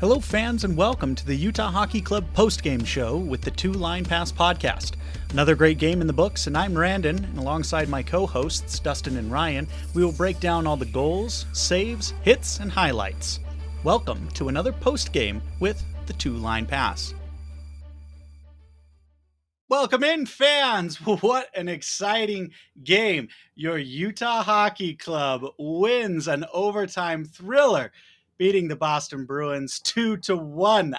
Hello, fans, and welcome to the Utah Hockey Club postgame show with the Two Line Pass podcast. Another great game in the books, and I'm Randon, and alongside my co-hosts, Dustin and Ryan, we will break down all the goals, saves, hits, and highlights. Welcome to another postgame with the Two Line Pass. Welcome in, fans! What an exciting game. Your Utah Hockey Club wins an overtime thriller, beating the Boston Bruins 2-1.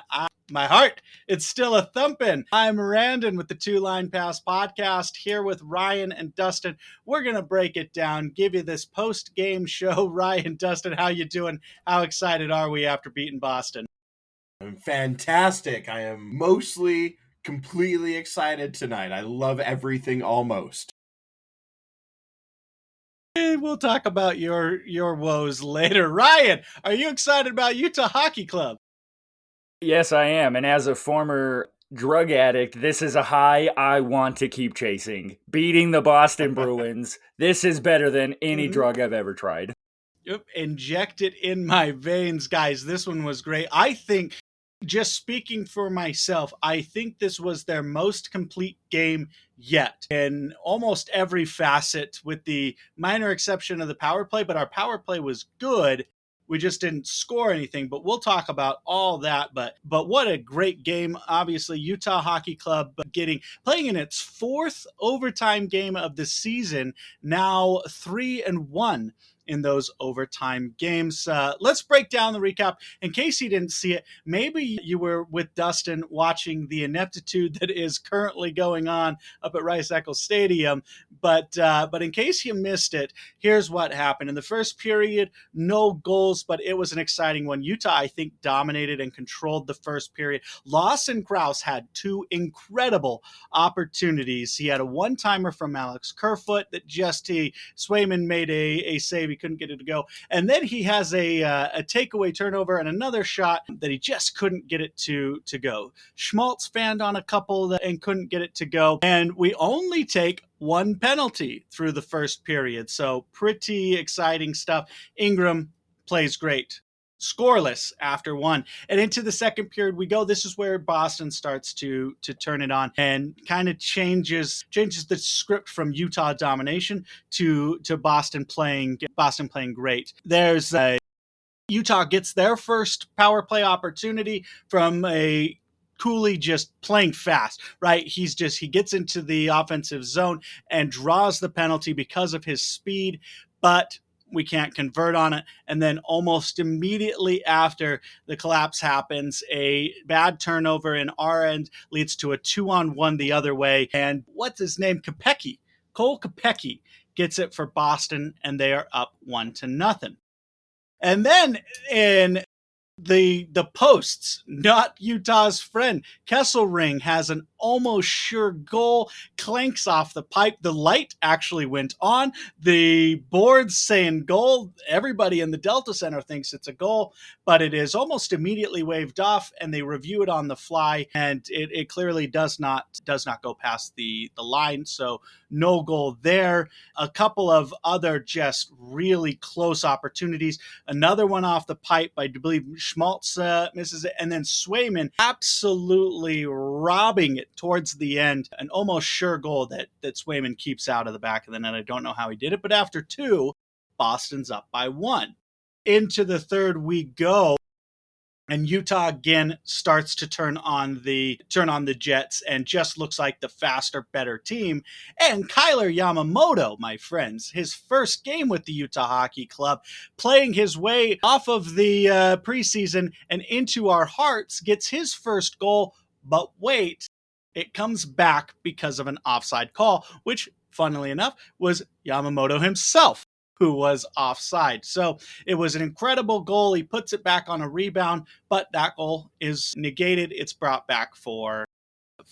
My heart, it's still a thumping. I'm Randon with the Two Line Pass podcast, here with Ryan and Dustin. We're going to break it down, give you this post-game show. Ryan, Dustin, how you doing? How excited are we after beating Boston? I'm fantastic. I am completely excited tonight. I love everything almost. We'll talk about your woes later. Ryan, are you excited about Utah Hockey Club? Yes, I am. And as a former drug addict, this is a high I want to keep chasing. Beating the Boston Bruins. This is better than any drug I've ever tried. Yep, inject it in my veins, guys. This one was great. I think, just speaking for myself, I think this was their most complete game yet in almost every facet, with the minor exception of the power play, but our power play was good. We just didn't score anything, but we'll talk about all that. But what a great game. Obviously, Utah Hockey Club playing in its fourth overtime game of the season, now 3-1 in those overtime games. Let's break down the recap. In case you didn't see it, maybe you were with Dustin watching the ineptitude that is currently going on up at Rice-Eccles Stadium. But in case you missed it, here's what happened. In the first period, no goals, but it was an exciting one. Utah, I think, dominated and controlled the first period. Lawson Krause had two incredible opportunities. He had a one-timer from Alex Kerfoot that Swayman made a save. He couldn't get it to go. And then he has a takeaway turnover and another shot that he just couldn't get it to go. Schmaltz fanned on a couple and couldn't get it to go. And we only take one penalty through the first period. So pretty exciting stuff. Ingram plays great. Scoreless after one. And into the second period we go. This is where Boston starts to turn it on and kind of changes the script from Utah domination to Boston playing great. There's Utah gets their first power play opportunity from a Cooley just playing fast, right? He gets into the offensive zone and draws the penalty because of his speed, but we can't convert on it. And then almost immediately after the collapse happens, a bad turnover in our end leads to a 2-on-1 the other way. And what's his name? Cole Kopecky gets it for Boston, and they are up 1-0. And then in the posts, not Utah's friend, Kesselring has an almost sure goal, clanks off the pipe. The light actually went on. The board's saying goal. Everybody in the Delta Center thinks it's a goal, but it is almost immediately waved off, and they review it on the fly, and it clearly does not go past the line. So no goal there. A couple of other just really close opportunities. Another one off the pipe, I believe Schmaltz misses it, and then Swayman absolutely robbing it towards the end. An almost sure goal that Swayman keeps out of the back of the net. I don't know how he did it, but after two, Boston's up by 1. Into the third we go. And Utah again starts to turn on the Jets and just looks like the faster, better team. And Kyler Yamamoto, my friends, his first game with the Utah Hockey Club, playing his way off of the preseason and into our hearts, gets his first goal. But wait, it comes back because of an offside call, which, funnily enough, was Yamamoto himself who was offside. So it was an incredible goal. He puts it back on a rebound, but that goal is negated. It's brought back for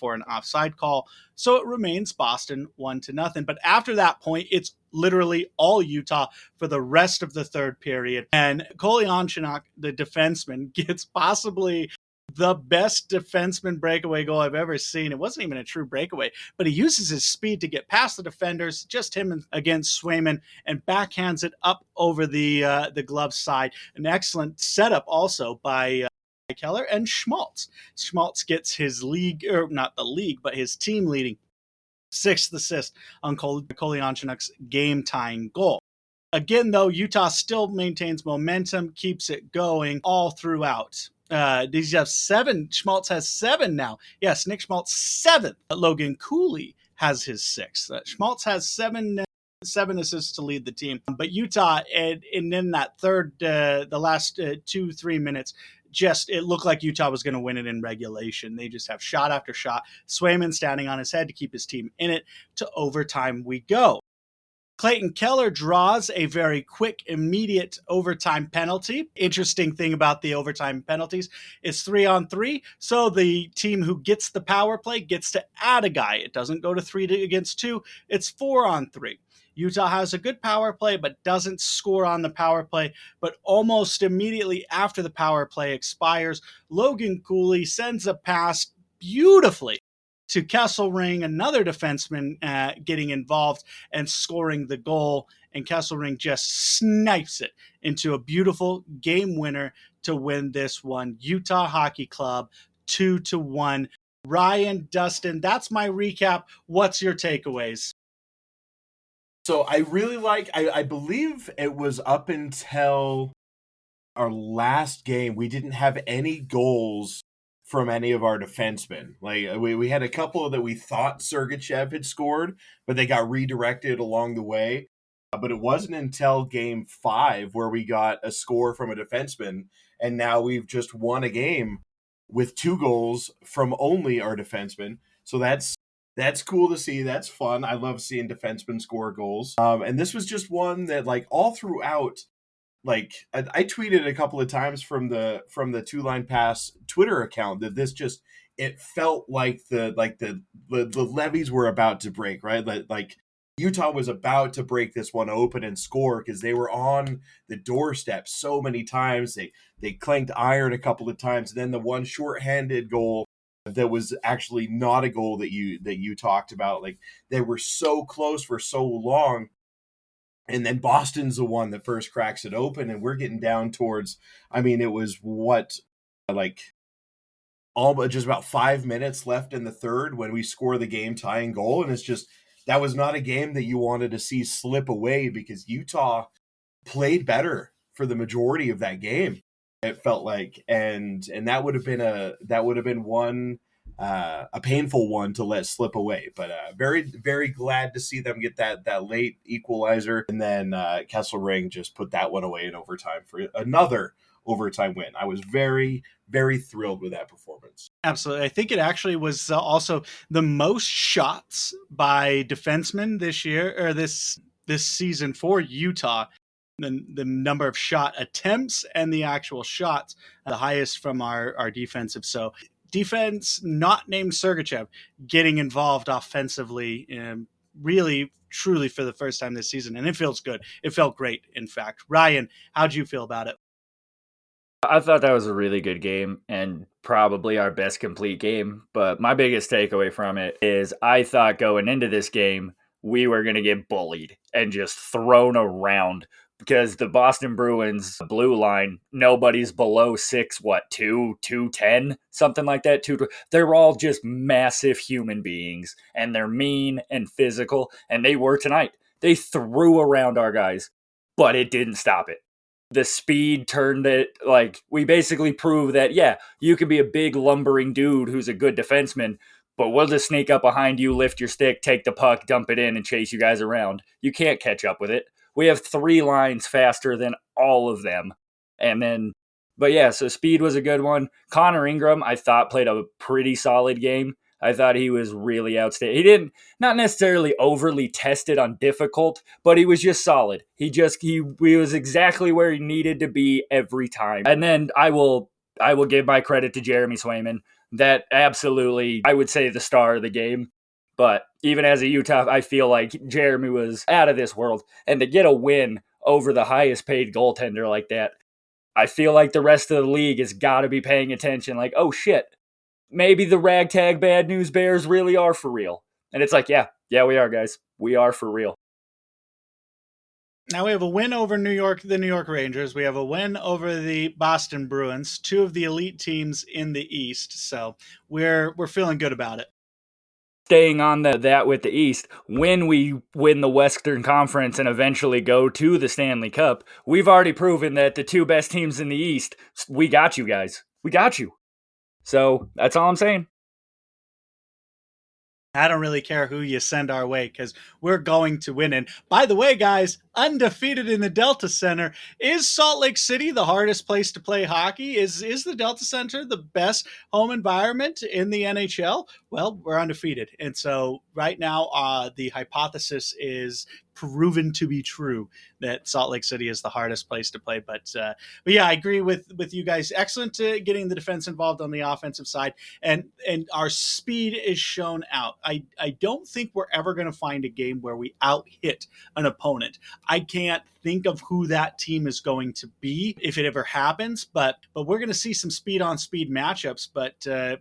an offside call. So it remains Boston 1-0. But after that point, it's literally all Utah for the rest of the third period. And Kolyanshinok, the defenseman, gets possibly the best defenseman breakaway goal I've ever seen. It wasn't even a true breakaway, but he uses his speed to get past the defenders, just him against Swayman, and backhands it up over the glove side. An excellent setup also by Keller and Schmaltz. Schmaltz gets his league, or not the league, but his team leading 6th assist on Kolyanchuk's game-tying goal. Again, though, Utah still maintains momentum, keeps it going all throughout. These have 7. Schmaltz has 7 now. Yes, Nick Schmaltz 7th. Logan Cooley has his 6th. Schmaltz has 7 assists to lead the team. But Utah, and in that third, the last 2-3 minutes, it looked like Utah was going to win it in regulation. They just have shot after shot. Swayman standing on his head to keep his team in it. To overtime we go. Clayton Keller draws a very quick, immediate overtime penalty. Interesting thing about the overtime penalties is 3-on-3. So the team who gets the power play gets to add a guy. It doesn't go to 3 against 2. It's 4-on-3. Utah has a good power play, but doesn't score on the power play. But almost immediately after the power play expires, Logan Cooley sends a pass beautifully to Kesselring, another defenseman, getting involved and scoring the goal. And Kesselring just snipes it into a beautiful game winner to win this one. Utah Hockey Club 2-1. Ryan, Dustin, that's my recap. What's your takeaways? So I really I believe it was up until our last game, we didn't have any goals from any of our defensemen. Like we had a couple that we thought Sergachev had scored, but they got redirected along the way. But it wasn't until game 5 where we got a score from a defenseman, and now we've just won a game with 2 goals from only our defensemen. So that's cool to see. That's fun. I love seeing defensemen score goals. And this was just one that, like, all throughout, like, I tweeted a couple of times from the Two Line Pass Twitter account that this just, it felt like the levees were about to break, right? Like Utah was about to break this one open and score because they were on the doorstep so many times. They clanked iron a couple of times, and then the one shorthanded goal that was actually not a goal that you talked about. Like, they were so close for so long, and then Boston's the one that first cracks it open, and we're getting down towards, I mean, it was just about 5 minutes left in the third when we score the game tying goal, and it's just, that was not a game that you wanted to see slip away because Utah played better for the majority of that game. It felt like, and that would have been one a painful one to let slip away. But very, very glad to see them get that late equalizer, and then Kesselring just put that one away in overtime for another overtime win. I was very, very thrilled with that performance. Absolutely. I think it actually was also the most shots by defensemen this year, or this season for Utah. The number of shot attempts and the actual shots, the highest from our defensive. So defense, not named Sergachev, getting involved offensively, really, truly for the first time this season. And it feels good. It felt great, in fact. Ryan, how'd you feel about it? I thought that was a really good game and probably our best complete game. But my biggest takeaway from it is I thought going into this game, we were going to get bullied and just thrown around because the Boston Bruins blue line, nobody's below 210, something like that. They're all just massive human beings, and they're mean and physical, and they were tonight. They threw around our guys, but it didn't stop it. The speed turned it, like, we basically proved that, yeah, you can be a big lumbering dude who's a good defenseman, but we'll just sneak up behind you, lift your stick, take the puck, dump it in, and chase you guys around. You can't catch up with it. We have 3 lines faster than all of them. But yeah, so speed was a good one. Connor Ingram, I thought, played a pretty solid game. I thought he was really outstanding. He didn't, not necessarily overly tested on difficult, but he was just solid. He was exactly where he needed to be every time. And then I will give my credit to Jeremy Swayman. That absolutely, I would say, the star of the game. But even as a Utah, I feel like Jeremy was out of this world. And to get a win over the highest paid goaltender like that, I feel like the rest of the league has got to be paying attention. Like, oh shit, maybe the ragtag bad news bears really are for real. And it's like, yeah, we are, guys. We are for real. Now we have a win over the New York Rangers. We have a win over the Boston Bruins, two of the elite teams in the East. So we're feeling good about it. Staying on that with the East, when we win the Western Conference and eventually go to the Stanley Cup, we've already proven that the two best teams in the East, we got you guys. We got you. So that's all I'm saying. I don't really care who you send our way because we're going to win. And by the way, guys, undefeated in the Delta Center. Is Salt Lake City the hardest place to play hockey? Is the Delta Center the best home environment in the NHL? Well, we're undefeated. And so right now, the hypothesis is proven to be true that Salt Lake City is the hardest place to play. But yeah, I agree with you guys. Excellent getting the defense involved on the offensive side, and our speed is shown out. I don't think we're ever going to find a game where we out hit an opponent. I can't think of who that team is going to be if it ever happens, but we're going to see some speed on speed matchups. But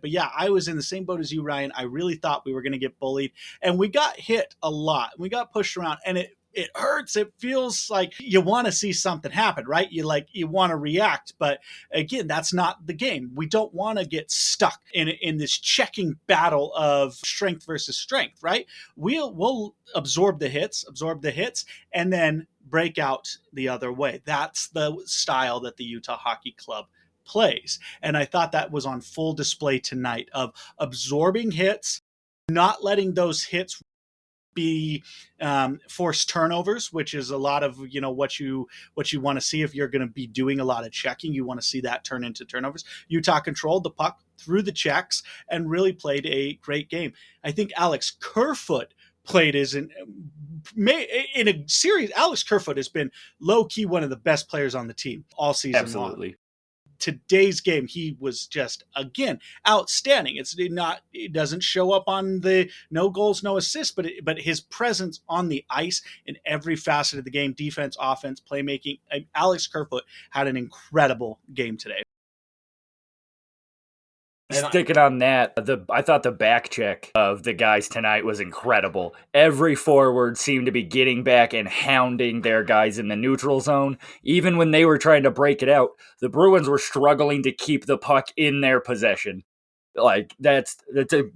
yeah, I was in the same boat as you, Ryan. I really thought we were going to get bullied, and we got hit a lot. We got pushed around, and it hurts. It feels like you want to see something happen, right? You want to react, but again, that's not the game. We don't want to get stuck in this checking battle of strength versus strength, right? We'll absorb the hits, and then break out the other way. That's the style that the Utah Hockey Club plays. And I thought that was on full display tonight of absorbing hits, not letting those hits be forced turnovers, which is a lot of what you want to see if you're going to be doing a lot of checking. You want to see that turn into turnovers. Utah controlled the puck through the checks and really played a great game. I think Alex Kerfoot played in a series. Alex Kerfoot has been low key one of the best players on the team all season Absolutely. long. Today's game, he was just, again, outstanding. It doesn't show up on the no goals, no assists, but his presence on the ice in every facet of the game, defense, offense, playmaking. Alex Kerfoot had an incredible game today. Sticking on that, I thought the back check of the guys tonight was incredible. Every forward seemed to be getting back and hounding their guys in the neutral zone. Even when they were trying to break it out, the Bruins were struggling to keep the puck in their possession. Like that's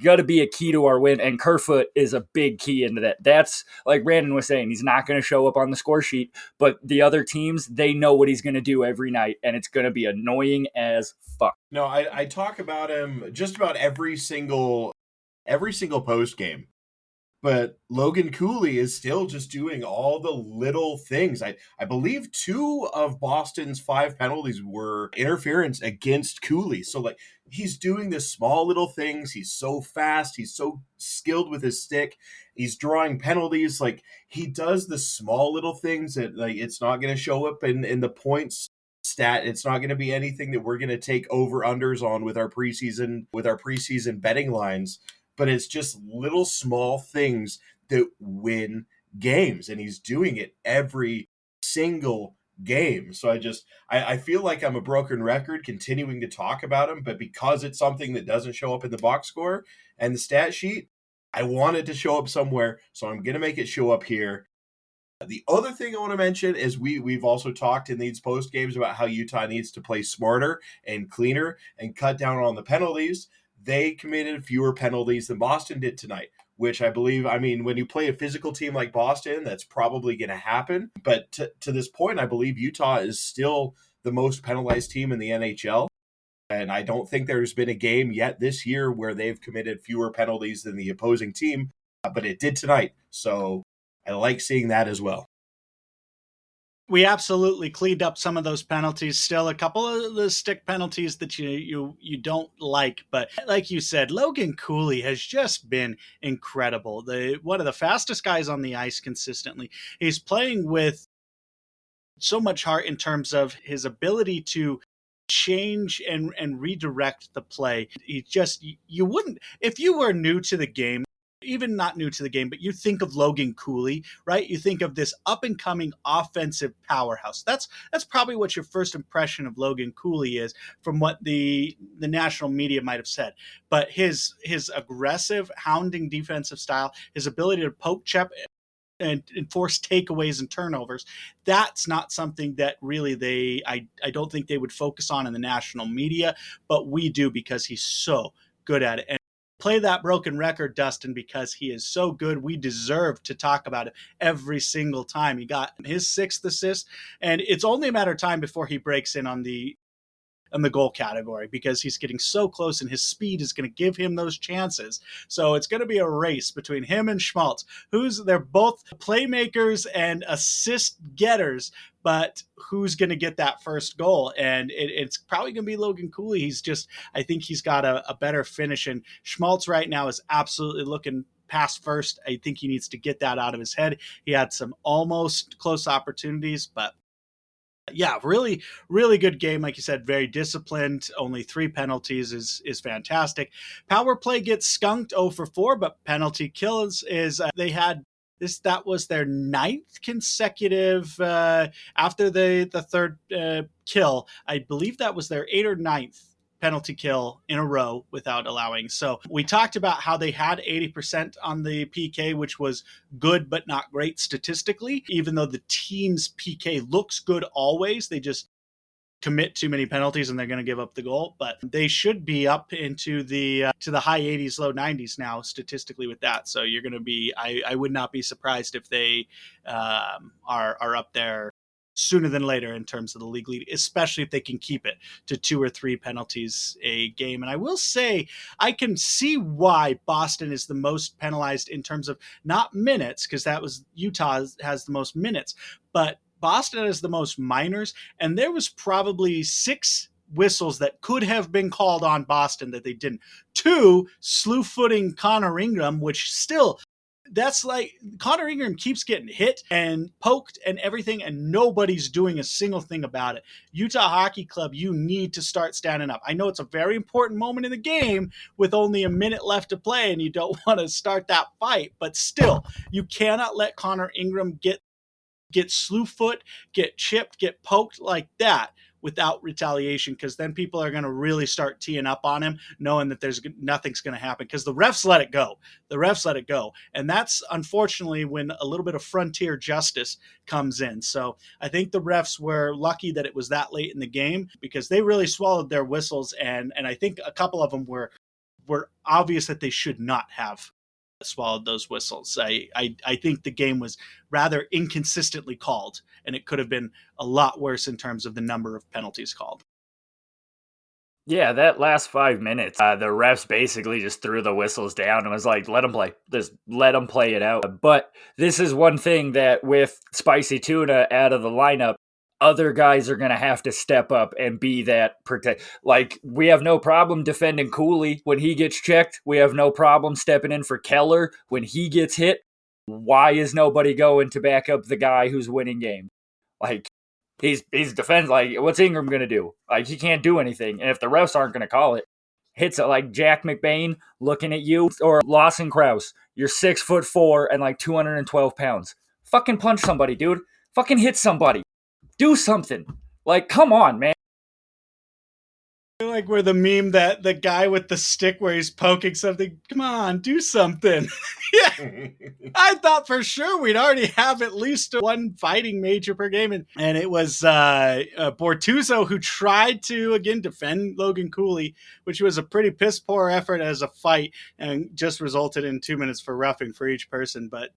got to be a key to our win, and Kerfoot is a big key into that. That's like Brandon was saying, he's not going to show up on the score sheet, but the other teams, they know what he's going to do every night, and it's going to be annoying as fuck. No, I talk about him just about every single post game. But Logan Cooley is still just doing all the little things. I believe 2 of Boston's 5 penalties were interference against Cooley. So like he's doing the small little things. He's so fast. He's so skilled with his stick. He's drawing penalties. Like he does the small little things that like it's not going to show up in the points stat. It's not going to be anything that we're going to take over unders on with our preseason betting lines. But it's just little small things that win games, and he's doing it every single game. So I feel like I'm a broken record continuing to talk about him, but because it's something that doesn't show up in the box score and the stat sheet, I want it to show up somewhere, so I'm going to make it show up here. The other thing I want to mention is we've also talked in these post games about how Utah needs to play smarter and cleaner and cut down on the penalties. They committed fewer penalties than Boston did tonight, which I believe, when you play a physical team like Boston, that's probably going to happen. But to this point, I believe Utah is still the most penalized team in the NHL. And I don't think there's been a game yet this year where they've committed fewer penalties than the opposing team, but it did tonight. So I like seeing that as well. We absolutely cleaned up some of those penalties. Still a couple of the stick penalties that you don't like, but like you said, Logan Cooley has just been incredible. One of the fastest guys on the ice consistently. He's playing with so much heart in terms of his ability to change and redirect the play. You wouldn't, if you were new to the game, even not new to the game, but you think of Logan Cooley, right? You think of this up and coming offensive powerhouse. That's probably what your first impression of Logan Cooley is from what the national media might have said. But his aggressive, hounding defensive style, his ability to poke check and enforce takeaways and turnovers. That's not something that really I don't think they would focus on in the national media, but we do because he's so good at it. And play that broken record, Dustin, because he is so good. We deserve to talk about it every single time. He got his 6th assist, and it's only a matter of time before he breaks in on the goal category because he's getting so close and his speed is going to give him those chances. So it's going to be a race between him and Schmaltz. They're both playmakers and assist getters, but who's going to get that first goal? And it's probably going to be Logan Cooley. I think he's got a better finish, and Schmaltz right now is absolutely looking past first. I think he needs to get that out of his head. He had some almost close opportunities, but yeah, really, really good game. Like you said, very disciplined. Only 3 penalties is fantastic. Power play gets skunked 0 for 4, but penalty kills they had this. That was their 9th consecutive after the third kill. I believe that was their 8th or 9th penalty kill in a row without allowing. So we talked about how they had 80% on the PK, which was good but not great statistically. Even though the team's PK looks good always, they just commit too many penalties and they're going to give up the goal. But they should be up into the to the high 80s, low 90s now statistically with that. So you're going to be, I would not be surprised if they are up there sooner than later in terms of the league lead, especially if they can keep it to 2 or 3 penalties a game. And I will say, I can see why Boston is the most penalized in terms of not minutes, because that was Utah has the most minutes, but Boston has the most minors. And there was probably 6 whistles that could have been called on Boston that they didn't. 2, slew-footing Connor Ingram, which still, that's like Connor Ingram keeps getting hit and poked and everything, and nobody's doing a single thing about it. Utah Hockey Club, you need to start standing up. I know it's a very important moment in the game with only a minute left to play, and you don't want to start that fight, but still, you cannot let Connor Ingram get slew foot, get chipped, get poked like that without retaliation, because then people are going to really start teeing up on him, knowing that nothing's going to happen because the refs let it go. And that's unfortunately when a little bit of frontier justice comes in. So I think the refs were lucky that it was that late in the game because they really swallowed their whistles, and I think a couple of them were obvious that they should not have swallowed those whistles. I think the game was rather inconsistently called, and it could have been a lot worse in terms of the number of penalties called. Yeah, that last 5 minutes, the refs basically just threw the whistles down and was like, let them play. Just let them play it out. But this is one thing that with Spicy Tuna out of the lineup, other guys are going to have to step up and be that protect. Like, we have no problem defending Cooley when he gets checked. We have no problem stepping in for Keller when he gets hit. Why is nobody going to back up the guy who's winning game? Like, he's defense. Like, what's Ingram going to do? Like, he can't do anything. And if the refs aren't going to call it, hits it like Jack McBain looking at you, or Lawson Krause. You're 6'4" and like 212 pounds. Fucking punch somebody, dude. Fucking hit somebody. Do something. Like, come on, man. I feel like we're the meme that the guy with the stick where he's poking something. Come on, do something. Yeah. I thought for sure we'd already have at least one fighting major per game. And it was Bortuzzo who tried to, again, defend Logan Cooley, which was a pretty piss poor effort as a fight and just resulted in 2 minutes for roughing for each person. But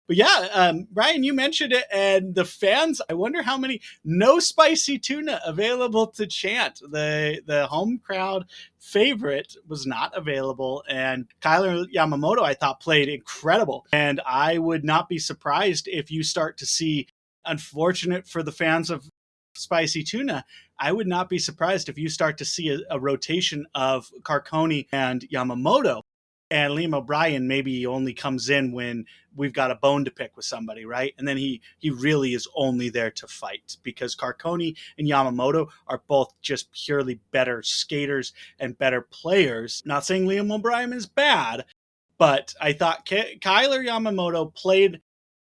yeah, Ryan, you mentioned it, and the fans, I wonder how many, no Spicy Tuna available to chant. The home crowd favorite was not available, and Kyler Yamamoto, I thought, played incredible. And I would not be surprised if you start to see, unfortunate for the fans of Spicy Tuna, I would not be surprised if you start to see a rotation of Carcone and Yamamoto. And Liam O'Brien maybe only comes in when we've got a bone to pick with somebody, right? And then he really is only there to fight, because Carcone and Yamamoto are both just purely better skaters and better players. Not saying Liam O'Brien is bad, but I thought Kyler Yamamoto played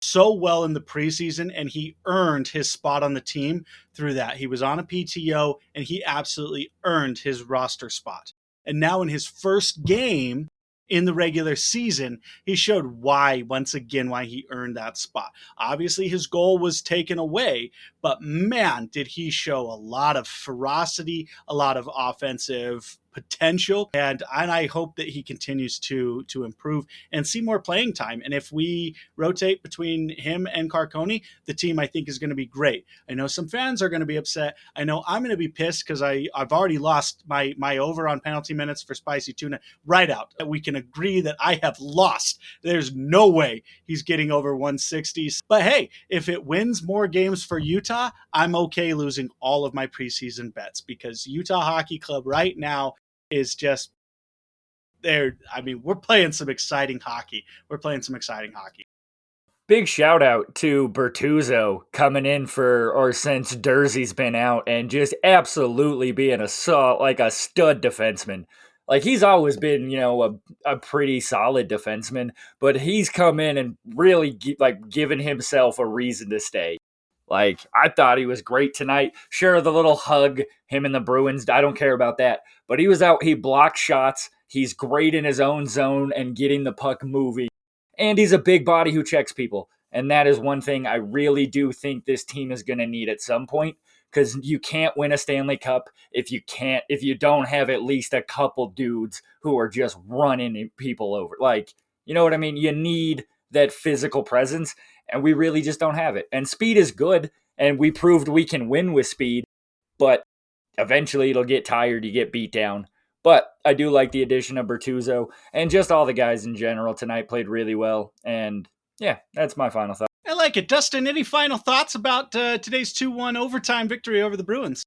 so well in the preseason, and he earned his spot on the team through that. He was on a PTO, and he absolutely earned his roster spot. And now in his first game in the regular season, he showed why he earned that spot. Obviously, his goal was taken away, but man, did he show a lot of ferocity, a lot of offensive potential, and I hope that he continues to improve and see more playing time. And if we rotate between him and Carcone, the team I think is going to be great. I know some fans are going to be upset. I know I'm going to be pissed because I've already lost my over on penalty minutes for Spicy Tuna right out. We can agree that I have lost. There's no way he's getting over 160. But hey, if it wins more games for Utah, I'm okay losing all of my preseason bets, because Utah Hockey Club right now is just there. I mean, we're playing some exciting hockey. Big shout out to Bertuzzo coming in since Durzee's been out and just absolutely being a stud defenseman. Like, he's always been, a pretty solid defenseman, but he's come in and really given himself a reason to stay. Like, I thought he was great tonight. Sure, the little hug, him and the Bruins, I don't care about that. But he was out, he blocked shots, he's great in his own zone and getting the puck moving. And he's a big body who checks people. And that is one thing I really do think this team is going to need at some point, because you can't win a Stanley Cup if you don't have at least a couple dudes who are just running people over. Like, you know what I mean? You need that physical presence, and we really just don't have it. And speed is good, and we proved we can win with speed, but eventually it'll get tired, you get beat down. But I do like the addition of Bertuzzo, and just all the guys in general tonight played really well. And yeah, that's my final thought. I like it. Dustin, any final thoughts about today's 2-1 overtime victory over the Bruins?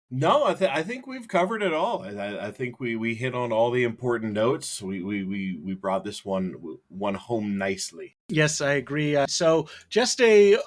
No, I think we've covered it all. I think we hit on all the important notes. We brought this one home nicely. Yes, I agree. So just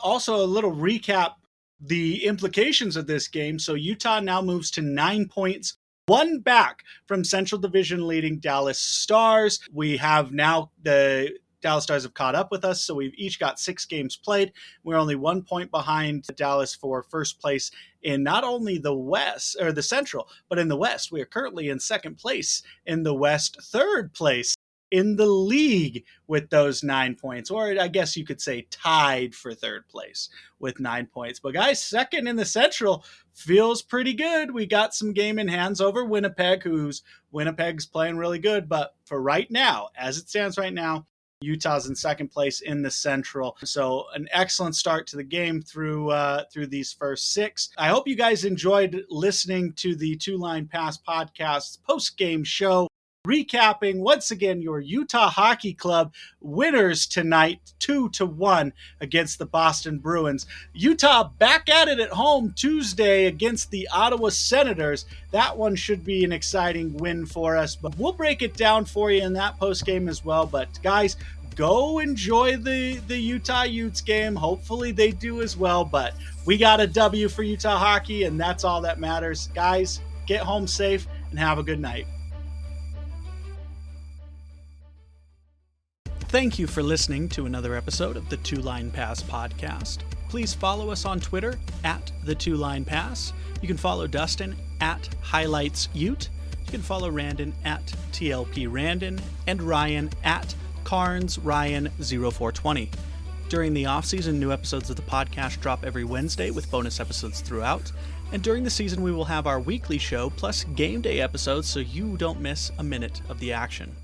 also a little recap, the implications of this game. So Utah now moves to 9 points, one back from Central Division leading Dallas Stars. We have now the Dallas Stars have caught up with us, so we've each got 6 games played. We're only 1 point behind Dallas for first place in not only the West or the Central, but in the West. We are currently in second place in the West, third place in the league with those 9 points, or I guess you could say tied for third place with 9 points. But guys, second in the Central feels pretty good. We got some game in hands over Winnipeg, Winnipeg's playing really good. But for right now, as it stands right now, Utah's in second place in the Central. So an excellent start to the game through these first 6. I hope you guys enjoyed listening to the Two Line Pass podcast post-game show, recapping once again your Utah Hockey Club winners tonight, 2-1 against the Boston Bruins. Utah back at it at home Tuesday against the Ottawa Senators. That one should be an exciting win for us, but we'll break it down for you in that post game as well. But guys, go enjoy the Utah Utes game. Hopefully they do as well, but we got a W for Utah hockey, and that's all that matters. Guys, get home safe and have a good night. Thank you for listening to another episode of the Two Line Pass podcast. Please follow us on Twitter at the Two Line Pass. You can follow Dustin at Highlights Ute. You can follow Randon at TLP Randon and Ryan at Carnes Ryan 0420. During the off-season, new episodes of the podcast drop every Wednesday with bonus episodes throughout. And during the season, we will have our weekly show plus game day episodes so you don't miss a minute of the action.